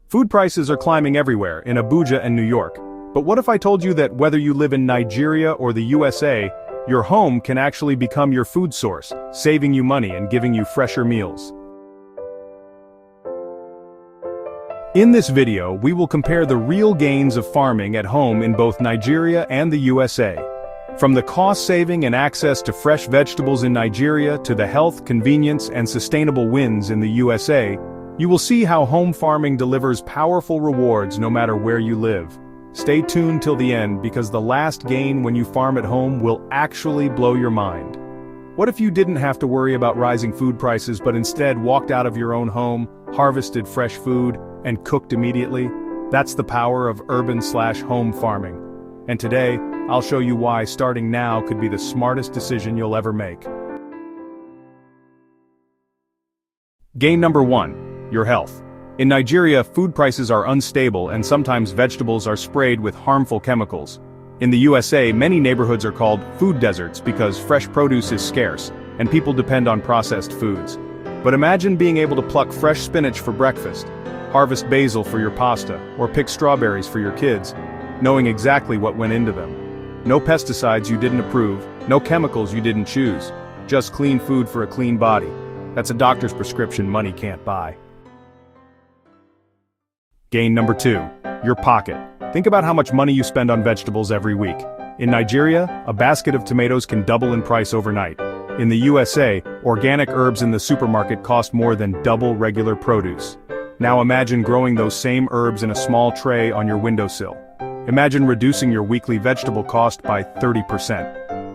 Food prices are climbing everywhere, in Abuja and New York. But what if I told you that whether you live in Nigeria or the USA, your home can actually become your food source, saving you money and giving you fresher meals? In this video, we will compare the real gains of farming at home in both Nigeria and the USA. From the cost-saving and access to fresh vegetables in Nigeria to the health, convenience, and sustainable wins in the USA, you will see how home farming delivers powerful rewards no matter where you live. Stay tuned till the end because the last gain when you farm at home will actually blow your mind. What if you didn't have to worry about rising food prices but instead walked out of your own home, harvested fresh food, and cooked immediately? That's the power of urban/home farming. And today, I'll show you why starting now could be the smartest decision you'll ever make. Gain number 1, your health. In Nigeria, food prices are unstable and sometimes vegetables are sprayed with harmful chemicals. In the USA, many neighborhoods are called food deserts because fresh produce is scarce, and people depend on processed foods. But imagine being able to pluck fresh spinach for breakfast, harvest basil for your pasta, or pick strawberries for your kids, knowing exactly what went into them. No pesticides you didn't approve, no chemicals you didn't choose, just clean food for a clean body. That's a doctor's prescription money can't buy. Gain number 2, your pocket. Think about how much money you spend on vegetables every week. In Nigeria, a basket of tomatoes can double in price overnight. In the USA, organic herbs in the supermarket cost more than double regular produce. Now imagine growing those same herbs in a small tray on your windowsill. Imagine reducing your weekly vegetable cost by 30%.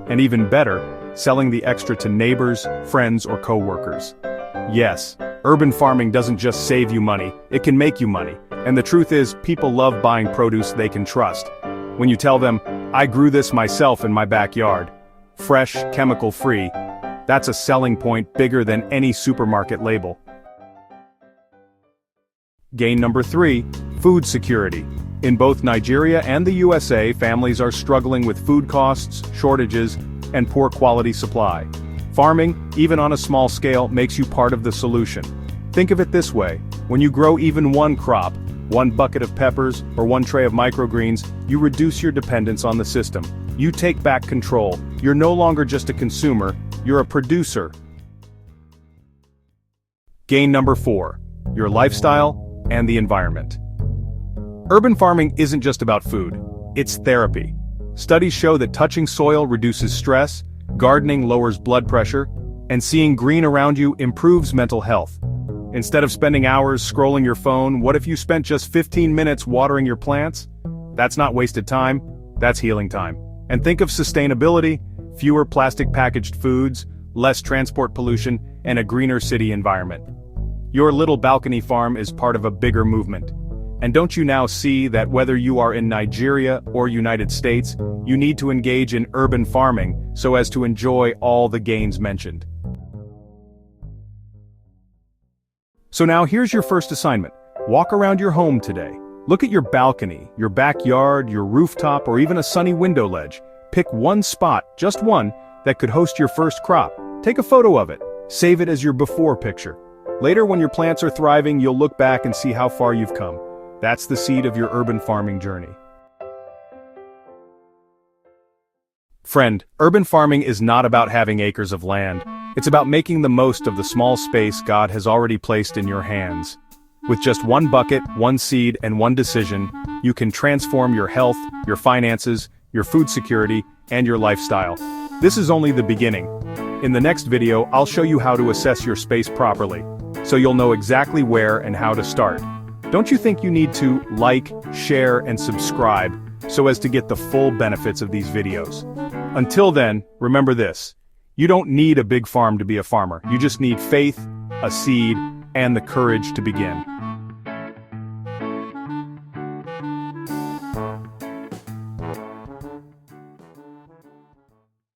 And even better, selling the extra to neighbors, friends, or co-workers. Yes, urban farming doesn't just save you money, it can make you money. And the truth is, people love buying produce they can trust. When you tell them, I grew this myself in my backyard, fresh, chemical-free, that's a selling point bigger than any supermarket label. Gain number 3, food security. In both Nigeria and the USA, families are struggling with food costs, shortages, and poor quality supply. Farming, even on a small scale, makes you part of the solution. Think of it this way, when you grow even one crop, one bucket of peppers, or one tray of microgreens, you reduce your dependence on the system. You take back control. You're no longer just a consumer, you're a producer. Gain number 4, your lifestyle and the environment. Urban farming isn't just about food, it's therapy. Studies show that touching soil reduces stress, gardening lowers blood pressure, and seeing green around you improves mental health. Instead of spending hours scrolling your phone, what if you spent just 15 minutes watering your plants? That's not wasted time, that's healing time. And think of sustainability, fewer plastic packaged foods, less transport pollution, and a greener city environment. Your little balcony farm is part of a bigger movement. And don't you now see that whether you are in Nigeria or United States, you need to engage in urban farming so as to enjoy all the gains mentioned. So now here's your first assignment. Walk around your home today. Look at your balcony, your backyard, your rooftop, or even a sunny window ledge. Pick one spot, just one, that could host your first crop. Take a photo of it. Save it as your before picture. Later, when your plants are thriving, you'll look back and see how far you've come. That's the seed of your urban farming journey. Friend, urban farming is not about having acres of land. It's about making the most of the small space God has already placed in your hands. With just one bucket, one seed, and one decision, you can transform your health, your finances, your food security, and your lifestyle. This is only the beginning. In the next video, I'll show you how to assess your space properly, so you'll know exactly where and how to start. Don't you think you need to like, share, and subscribe so as to get the full benefits of these videos? Until then, remember this. You don't need a big farm to be a farmer. You just need faith, a seed, and the courage to begin.